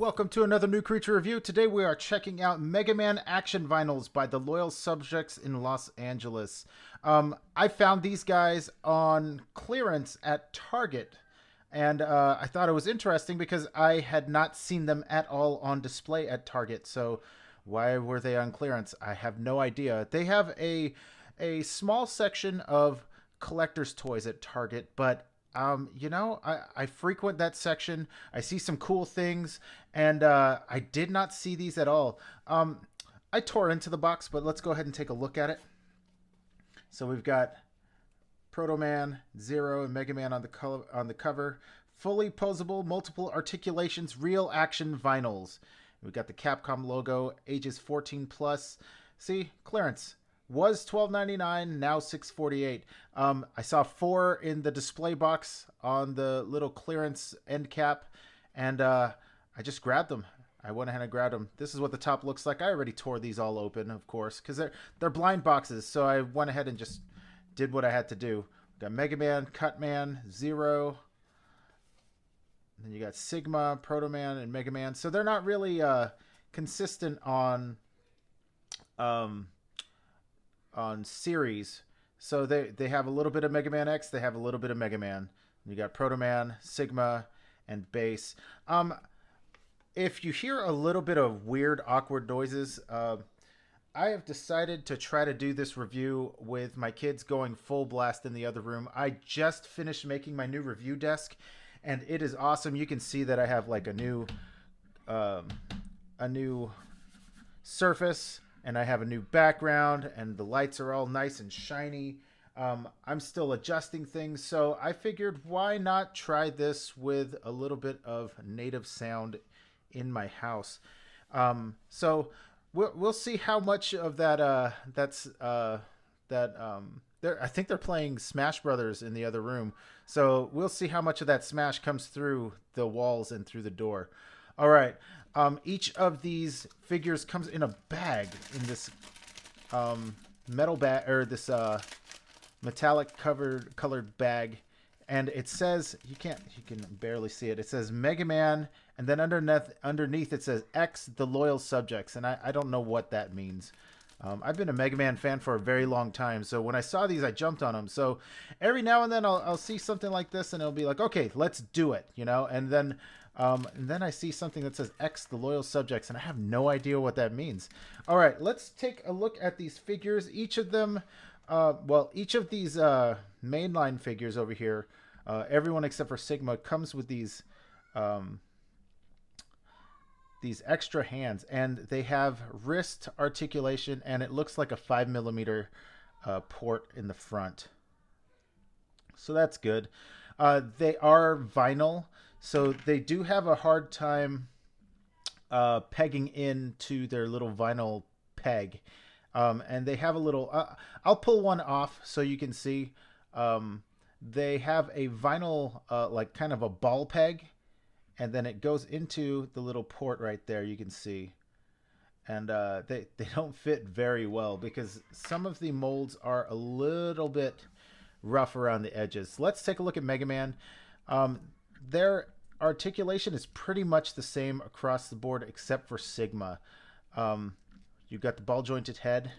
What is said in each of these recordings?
welcome to another New Creature Review. Today we are checking out Megaman action vinyls by the Loyal Subjects in Los Angeles. I found these guys on clearance at Target, and I thought it was interesting because I had not seen them at all on display at Target. So why were they on clearance? I have no idea. They have a small section of collector's toys at Target, but I frequent that section. I see some cool things, and I did not see these at all. I tore into the box, but let's go ahead and take a look at it. So we've got Protoman, Zero, and Megaman on the cover. Fully posable, multiple articulations, real action vinyls. We've got the Capcom logo, ages 14 plus. See, clearance. Was $12.99, now $6.48. I saw 4 in the display box on the little clearance end cap, and I just grabbed them. I went ahead and grabbed them. This is what the top looks like. I already tore these all open, of course, because they're blind boxes. So I went ahead and just did what I had to do. Got Megaman, Cutman, Zero. Then you got Sigma, Protoman, and Megaman. So they're not really consistent on series. So they have a little bit of Mega Man X, they have a little bit of Mega Man. You got Protoman, Sigma, and Base. If you hear a little bit of weird, awkward noises, I have decided to try to do this review with my kids going full blast in the other room. I just finished making my new review desk, and it is awesome. You can see that I have like a new surface, and I have a new background, and the lights are all nice and shiny. I'm still adjusting things, so I figured why not try this with a little bit of native sound in my house. So we'll see how much of that I think they're playing Smash Brothers in the other room, so we'll see how much of that Smash comes through the walls and through the door. All right. Each of these figures comes in a bag, in this metal bag, or this metallic colored bag, and it says, you can barely see it. It says Mega Man, and then underneath it says X, the Loyal Subjects, and I don't know what that means. I've been a Mega Man fan for a very long time, so when I saw these, I jumped on them. So every now and then I'll see something like this, and it'll be like, okay, let's do it, and then I see something that says X, the Loyal Subjects, and I have no idea what that means. All right, let's take a look at these figures. Each of them, each of these mainline figures over here, everyone except for Sigma, comes with these extra hands, and they have wrist articulation, and it looks like a 5mm port in the front. So that's good. They are vinyl, so they do have a hard time pegging into their little vinyl peg. And they have a little... I'll pull one off so you can see. They have a vinyl, like kind of a ball peg, and then it goes into the little port right there, you can see. And they don't fit very well because some of the molds are a little bit rough around the edges. Let's take a look at Mega Man. Their articulation is pretty much the same across the board except for Sigma. You've got the ball jointed head,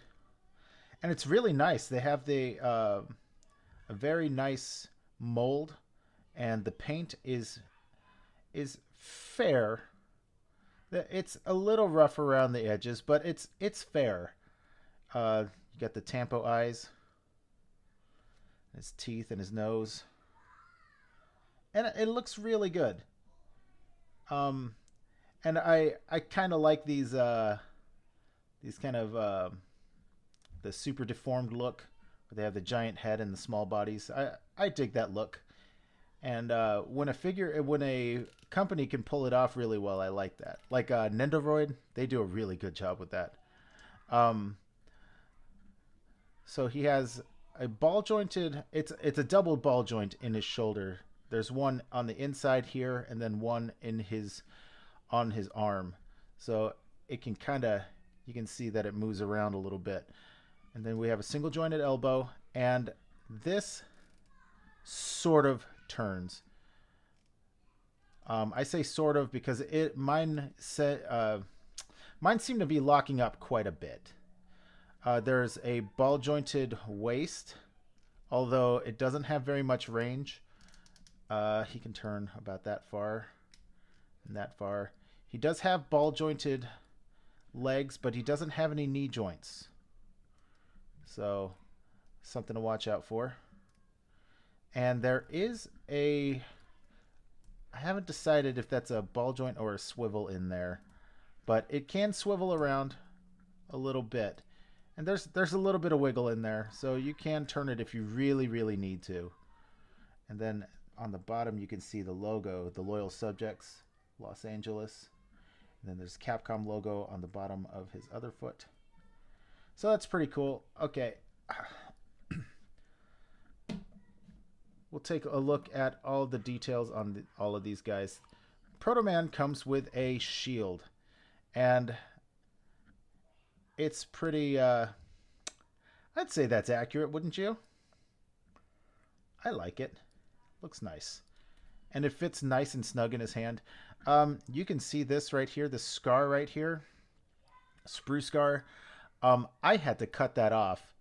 and it's really nice. They have a very nice mold, and the paint is fair. It's a little rough around the edges, but it's fair. You got the Tampo eyes, his teeth, and his nose, and it looks really good. And I kind of like these kind of the super deformed look, where they have the giant head and the small bodies. I dig that look. And when a company can pull it off really well, I like that. Like Nendoroid, they do a really good job with that. So he has a ball jointed. It's a double ball joint in his shoulder. There's one on the inside here, and then one on his arm. So it can you can see that it moves around a little bit. And then we have a single jointed elbow, and this sort of turns. I say sort of because mine seem to be locking up quite a bit. There's a ball jointed waist, although it doesn't have very much range. He can turn about that far and that far. He does have ball jointed legs, but he doesn't have any knee joints. So, something to watch out for. And there is a... I haven't decided if that's a ball joint or a swivel in there, but it can swivel around a little bit. And there's a little bit of wiggle in there, so you can turn it if you really, really need to. And then on the bottom you can see the logo, the Loyal Subjects, Los Angeles. And then there's Capcom logo on the bottom of his other foot. So that's pretty cool. Okay. We'll take a look at all the details on all of these guys. Protoman comes with a shield. And it's pretty... I'd say that's accurate, wouldn't you? I like it. Looks nice. And it fits nice and snug in his hand. You can see this right here, the scar right here. Sprue scar. I had to cut that off.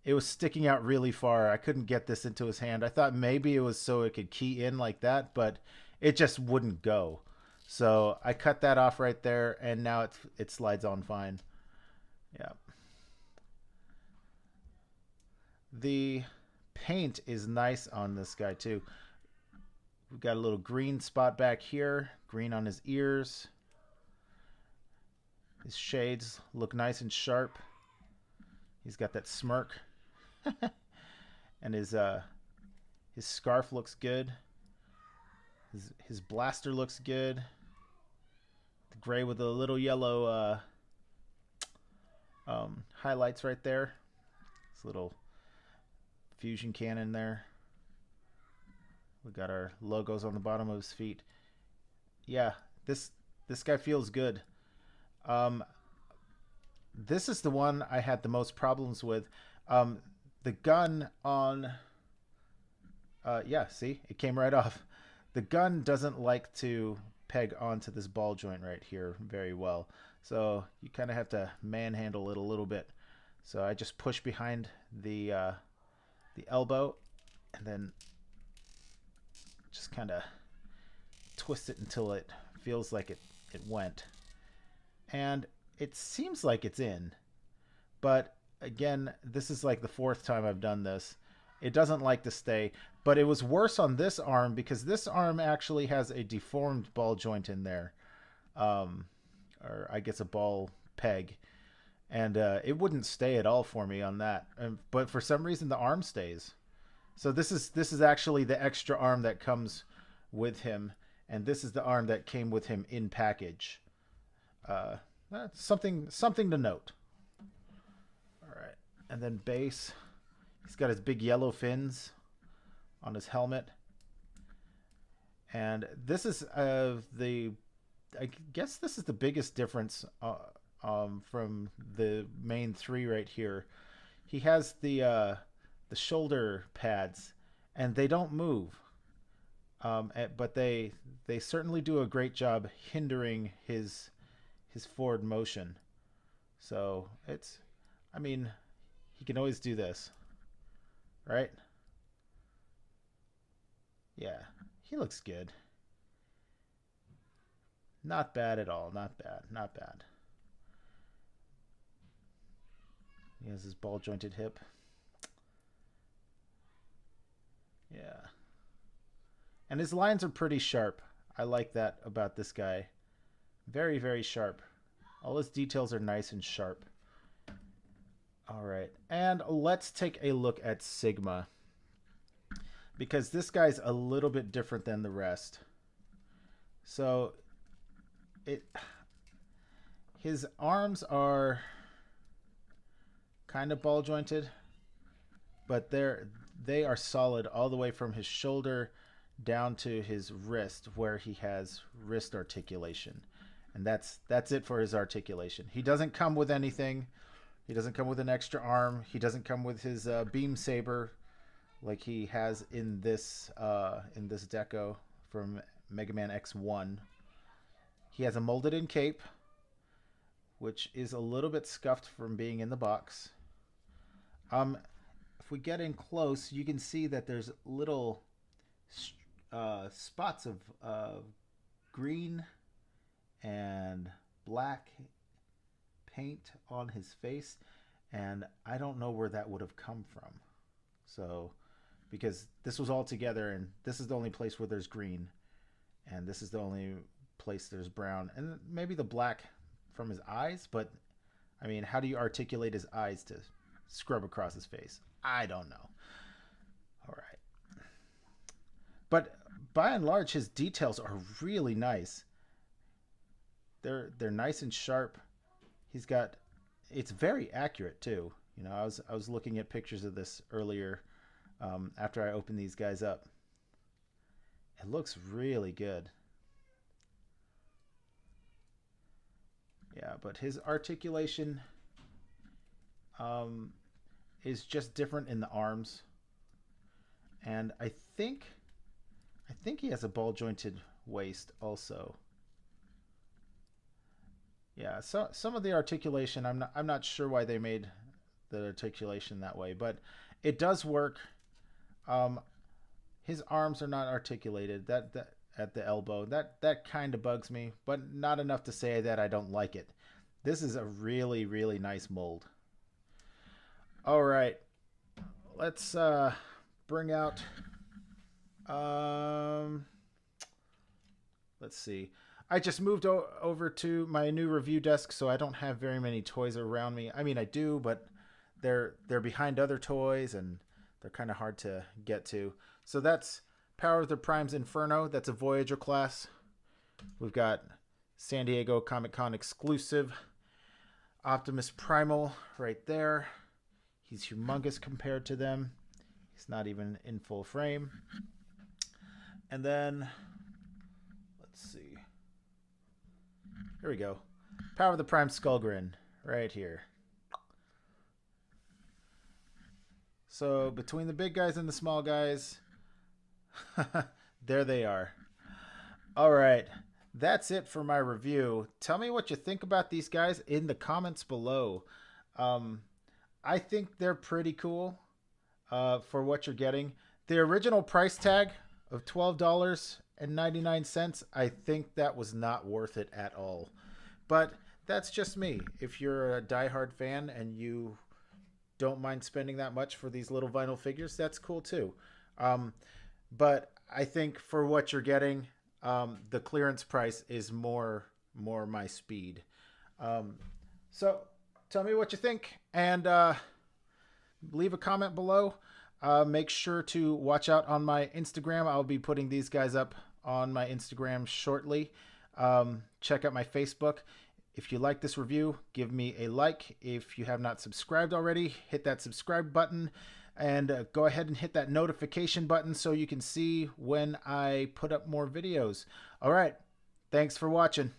It was sticking out really far. I couldn't get this into his hand. I thought maybe it was so it could key in like that, but it just wouldn't go. So I cut that off right there, and now it slides on fine. Yeah. The paint is nice on this guy too. We've got a little green spot back here, green on his ears. His shades look nice and sharp. He's got that smirk. And his scarf looks good. His blaster looks good. The gray with the little yellow highlights right there. This little fusion cannon there. We got our logos on the bottom of his feet. Yeah, this guy feels good. This is the one I had the most problems with. The gun on... yeah, see? It came right off. The gun doesn't like to peg onto this ball joint right here very well. So you kind of have to manhandle it a little bit. So I just push behind the elbow and then just kind of twist it until it feels like it went. And it seems like it's in. But again, this is like the 4th time I've done this. It doesn't like to stay. But it was worse on this arm because this arm actually has a deformed ball joint in there. Or I guess a ball peg. And it wouldn't stay at all for me on that. But for some reason the arm stays. So this is actually the extra arm that comes with him. And this is the arm that came with him in package. That's something to note. All right. And then base. He's got his big yellow fins on his helmet. And this is I guess this is the biggest difference from the main 3 right here. He has the shoulder pads, and they don't move. But they certainly do a great job hindering his forward motion. So it's, I mean, he can always do this, right? Yeah, he looks good. Not bad at all. Not bad. Not bad. He has his ball jointed hip. Yeah. And his lines are pretty sharp. I like that about this guy. Very, very sharp. All his details are nice and sharp. All right. And let's take a look at Sigma. Because this guy's a little bit different than the rest. So his arms are kind of ball jointed, but they are solid all the way from his shoulder down to his wrist, where he has wrist articulation. And that's it for his articulation. He doesn't come with anything. He doesn't come with an extra arm. He doesn't come with his beam saber like he has in this deco from Megaman X1. He has a molded in cape, which is a little bit scuffed from being in the box. If we get in close, you can see that there's little spots of green and black paint on his face, and I don't know where that would have come from. So, because this was all together, and this is the only place where there's green, and this is the only place there's brown, and maybe the black from his eyes, but I mean, how do you articulate his eyes to scrub across his face? I don't know. All right. But by and large, his details are really nice. They're nice and sharp. He's got, it's very accurate too. You know, I was looking at pictures of this earlier after I opened these guys up. It looks really good. Yeah, but his articulation is just different in the arms, and I think he has a ball jointed waist also. Yeah, so some of the articulation, I'm not sure why they made the articulation that way, but it does work. His arms are not articulated. That at the elbow, that kind of bugs me, but not enough to say that I don't like it. This is a really, really nice mold. All right, let's bring out. Let's see. I just moved over to my new review desk, so I don't have very many toys around me. I mean, I do, but they're behind other toys, and they're kind of hard to get to. So that's Power of the Prime's Inferno. That's a Voyager class. We've got San Diego Comic-Con exclusive Optimus Primal right there. He's humongous compared to them. He's not even in full frame. And then, let's see. Here we go. Power of the Prime Skullgrin right here. So between the big guys and the small guys, there they are. All right. That's it for my review. Tell me what you think about these guys in the comments below. I think they're pretty cool for what you're getting. The original price tag of $12.99, I think that was not worth it at all. But that's just me. If you're a diehard fan and you don't mind spending that much for these little vinyl figures, that's cool too. But I think for what you're getting, the clearance price is more my speed. So tell me what you think, and leave a comment below. Make sure to watch out on my Instagram. I'll be putting these guys up on my Instagram shortly. Check out my Facebook. If you like this review, give me a like. If you have not subscribed already, hit that subscribe button, and go ahead and hit that notification button so you can see when I put up more videos. All right. Thanks for watching.